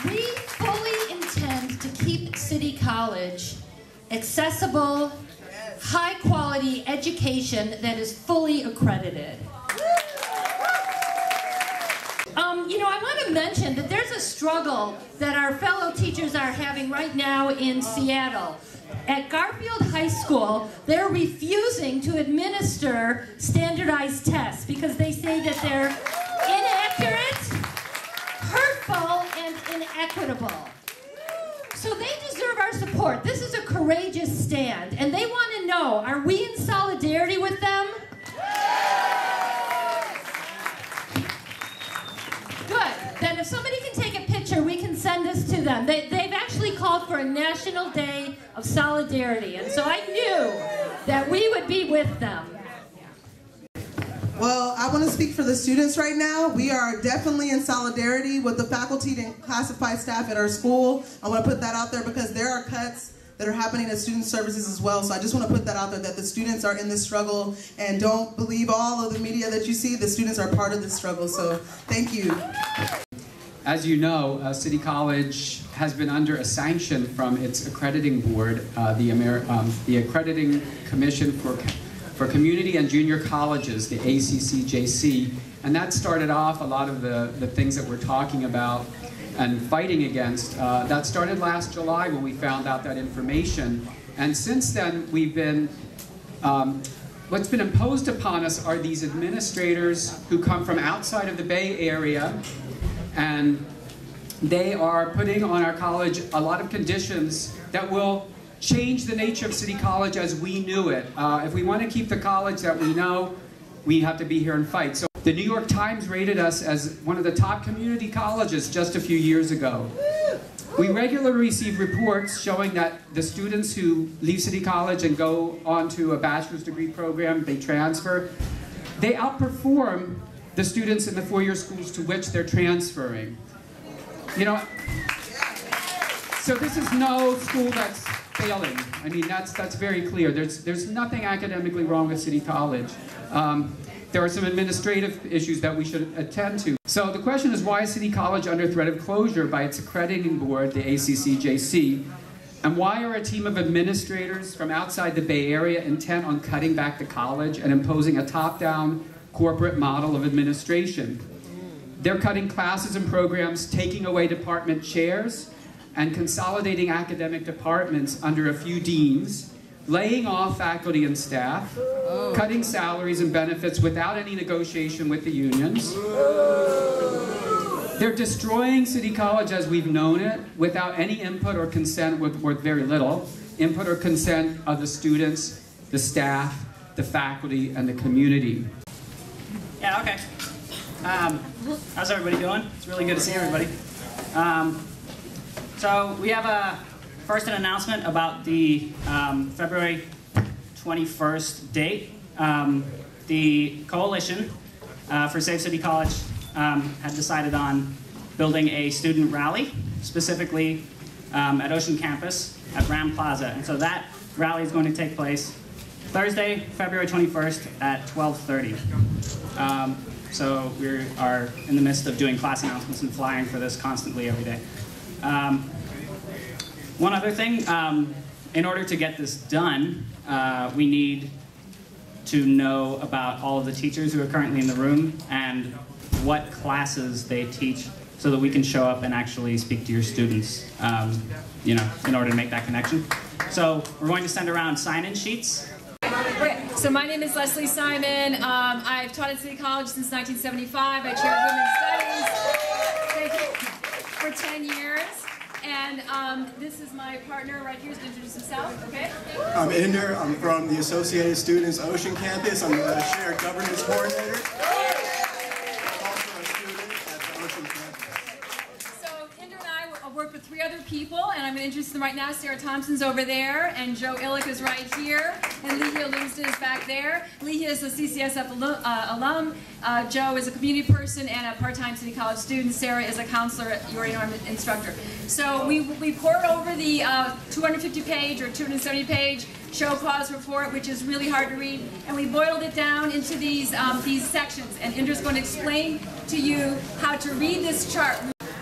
We fully intend to keep City College accessible, high-quality education that is fully accredited. You know, I want to mention that there's a struggle that our fellow teachers are having right now in Seattle. At Garfield High School, they're refusing to administer standardized tests because they say that they're inaccurate, hurtful, and inequitable. So they deserve our support. This is a courageous stand, and they want to know, are we in solidarity with them? Good. Then if somebody can take a picture, we can send this to them. They've actually called for a National Day of Solidarity, and so I knew that we would be with them. Well, I want to speak for the students right now. We are definitely in solidarity with the faculty and classified staff at our school. I want to put that out there because there are cuts that are happening at student services as well. So I just want to put that out there, that the students are in this struggle, and don't believe all of the media that you see. The students are part of this struggle, so thank you. As you know, City College has been under a sanction from its accrediting board, the Accrediting Commission for Community and Junior Colleges, the ACCJC, and that started off a lot of the things that we're talking about and fighting against. That started last July when we found out that information, and since then we've been, what's been imposed upon us are these administrators who come from outside of the Bay Area, and they are putting on our college a lot of conditions that will change the nature of City College as we knew it. If we want to keep the college that we know, we have to be here and fight. So the New York Times rated us as one of the top community colleges just a few years ago. We regularly receive reports showing that the students who leave City College and go on to a bachelor's degree program, they transfer, they outperform the students in the four-year schools to which they're transferring. You know, so this is no school that's failing. I mean, that's very clear. There's nothing academically wrong with City College. There are some administrative issues that we should attend to. So the question is, why is City College under threat of closure by its accrediting board, the ACCJC? And why are a team of administrators from outside the Bay Area intent on cutting back the college and imposing a top-down corporate model of administration? They're cutting classes and programs, taking away department chairs, and consolidating academic departments under a few deans, laying off faculty and staff, cutting salaries and benefits without any negotiation with the unions. They're destroying City College as we've known it without any input or consent, with very little input or consent of the students, the staff, the faculty, and the community. Yeah, okay. How's everybody doing? It's really good to see everybody. So we have first an announcement about the February 21st date. The Coalition for Save City College had decided on building a student rally, specifically at Ocean Campus at Ram Plaza. And so that rally is going to take place Thursday, February 21st at 12:30. So we are in the midst of doing class announcements and flying for this constantly every day. One other thing, in order to get this done, we need to know about all of the teachers who are currently in the room and what classes they teach so that we can show up and actually speak to your students, you know, in order to make that connection. So we're going to send around sign-in sheets. Okay, so my name is Leslie Simon. I've taught at City College since 1975. I chaired Women's Studies, thank you, for 10 years. And this is my partner right here. He's going to introduce himself, okay? I'm Ender. I'm from the Associated Students Ocean Campus. I'm the Shared Governance Coordinator. I'm also a student at the Ocean Campus. So Ender and I work with 3 other people, and I'm going to introduce them right now. Sarah Thompson's over there, and Joe Illick is right here, and Lehia Lumsden is back there. Lehia is a CCSF alum. Joe is a community person and a part-time City College student. Sarah is a counselor, you already know, I'm an instructor. So we poured over the 250-page or 270-page show cause report, which is really hard to read, and we boiled it down into these sections. And Indra's going to explain to you how to read this chart.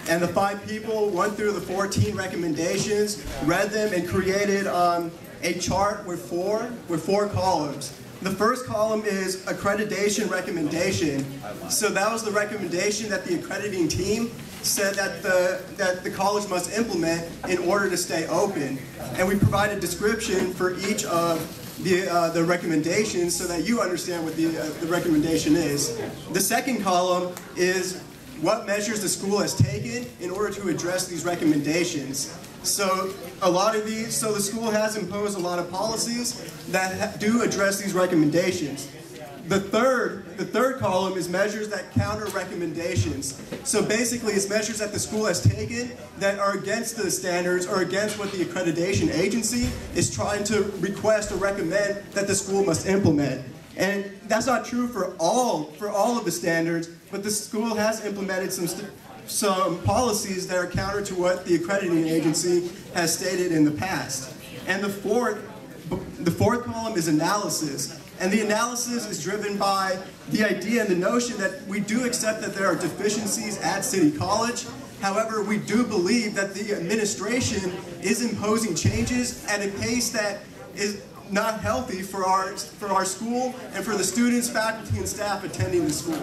And the 5 people went through the 14 recommendations, read them, and created a chart with four columns. The first column is accreditation recommendation. So that was the recommendation that the accrediting team said that the college must implement in order to stay open. And we provide a description for each of the recommendations so that you understand what the recommendation is. The second column is what measures the school has taken in order to address these recommendations. So the school has imposed a lot of policies that do address these recommendations. The third column is measures that counter recommendations. So basically it's measures that the school has taken that are against the standards or against what the accreditation agency is trying to request or recommend that the school must implement. And that's not true for all of the standards, but the school has implemented some policies that are counter to what the accrediting agency has stated in the past. And the fourth column is analysis. And the analysis is driven by the idea and the notion that we do accept that there are deficiencies at City College. However, we do believe that the administration is imposing changes at a pace that is not healthy for our school and for the students, faculty, and staff attending the school.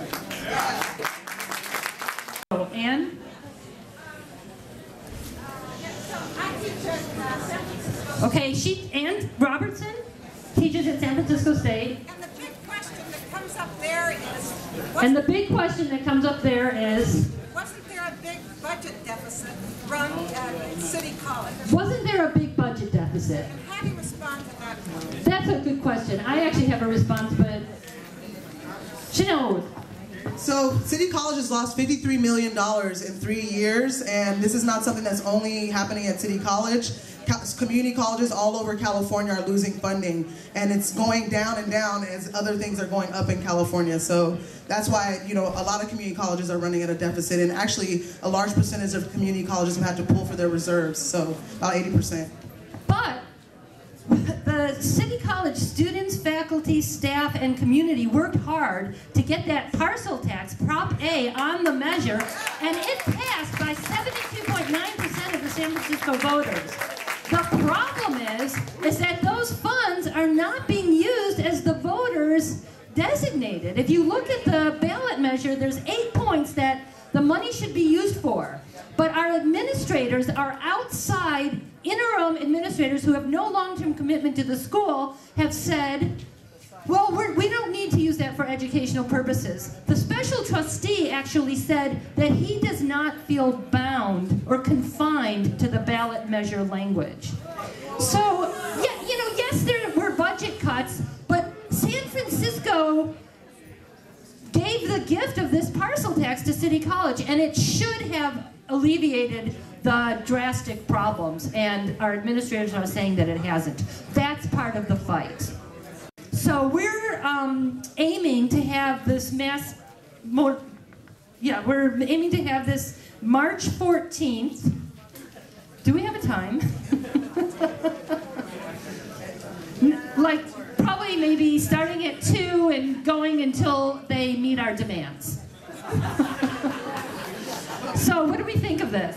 Anne? Okay, Anne Robertson teaches at San Francisco State. And the big question that comes up there is... Wasn't there a big budget deficit run at City College? Wasn't there a big budget deficit? And how do you respond to that? That's a good question. I actually have a response, but Chanel. So City College has lost $53 million in 3 years, and this is not something that's only happening at City College. Community colleges all over California are losing funding, and it's going down and down as other things are going up in California. So that's why, a lot of community colleges are running at a deficit, and actually a large percentage of community colleges have had to pull for their reserves, so about 80%. But the City College students, faculty, staff, and community worked hard to get that parcel tax, Prop A, on the measure, and it passed by 72.9% of the San Francisco voters. The problem is that those funds are not being used as the voters designated. If you look at the ballot measure, there's 8 points that the money should be used for. But our administrators are outside, interim administrators who have no long-term commitment to the school have said, well, we don't need to use that for educational purposes. The special trustee actually said that he does not feel bound or confined to the ballot measure language. So, yeah, yes, there were budget cuts, but San Francisco gave the gift of this parcel tax to City College, and it should have alleviated the drastic problems, and our administrators are saying that it hasn't. That's part of the fight. So we're aiming to have this we're aiming to have this March 14th. Do we have a time? Like probably maybe starting at 2 and going until they meet our demands. So what do we think of this?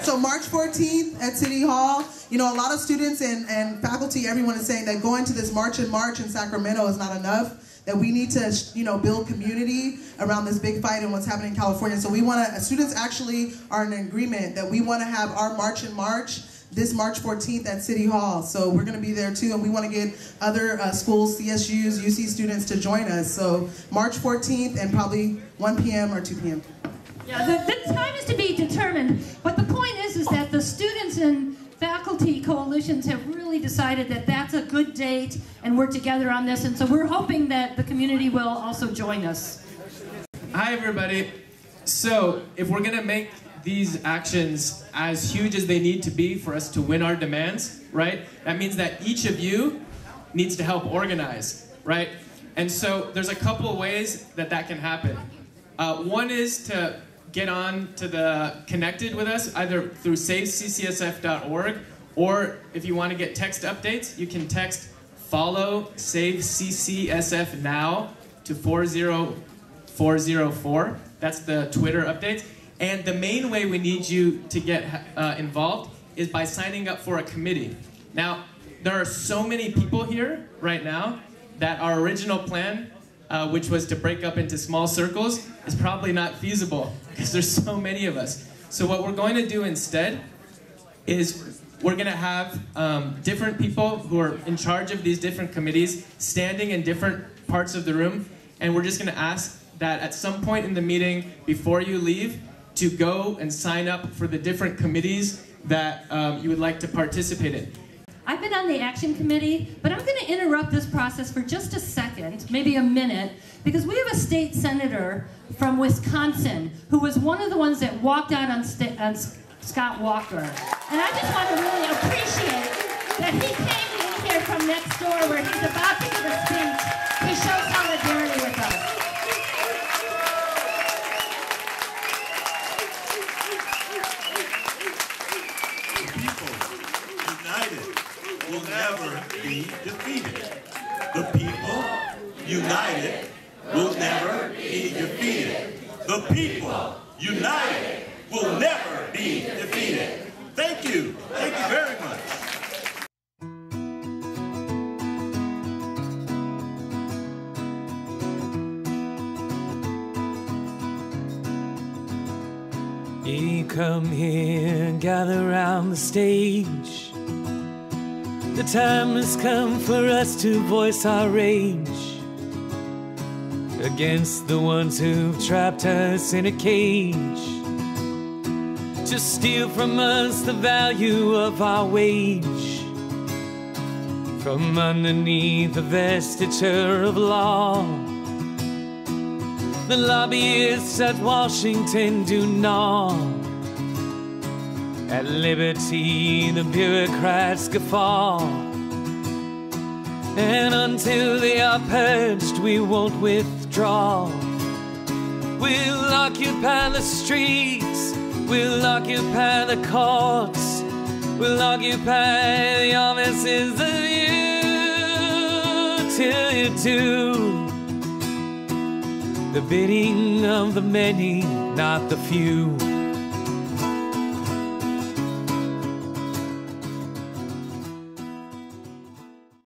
So March 14th at City Hall, a lot of students and faculty, everyone is saying that going to this March in Sacramento is not enough, that we need to, build community around this big fight and what's happening in California. So students actually are in agreement that we want to have our March in March this March 14th at City Hall. So we're going to be there too, and we want to get other schools, CSUs, UC students to join us. So March 14th and probably 1 p.m. or 2 p.m. Yeah, the time is to be determined, but the point is that the students and faculty coalitions have really decided that that's a good date and work together on this, and so we're hoping that the community will also join us. Hi everybody. So if we're gonna make these actions as huge as they need to be for us to win our demands, right? That means that each of you needs to help organize, right? And so there's a couple of ways that can happen. One is to get on to the connected with us, either through saveCCSF.org, or if you want to get text updates, you can text follow Save CCSF Now to 40404. That's the Twitter updates. And the main way we need you to get involved is by signing up for a committee. Now, there are so many people here right now that our original plan, which was to break up into small circles, is probably not feasible because there's so many of us. So what we're going to do instead is we're going to have different people who are in charge of these different committees standing in different parts of the room, and we're just going to ask that at some point in the meeting before you leave to go and sign up for the different committees that you would like to participate in. I've been on the action committee, but I'm going to interrupt this process for just a second, maybe a minute, because we have a state senator from Wisconsin who was one of the ones that walked out on Scott Walker. And I just want to really appreciate that he came in here from next door where he's about to give a speech to show solidarity with us. Will never be defeated. The people united will never be defeated. The people united will never be defeated. Thank you. Thank you very much. You come here, gather around the stage. The time has come for us to voice our rage against the ones who've trapped us in a cage, to steal from us the value of our wage, from underneath the vestiture of law. The lobbyists at Washington do gnaw at liberty, the bureaucrats guffaw. And until they are purged, we won't withdraw. We'll occupy the streets, we'll occupy the courts, we'll occupy the offices of you, till you do the bidding of the many, not the few.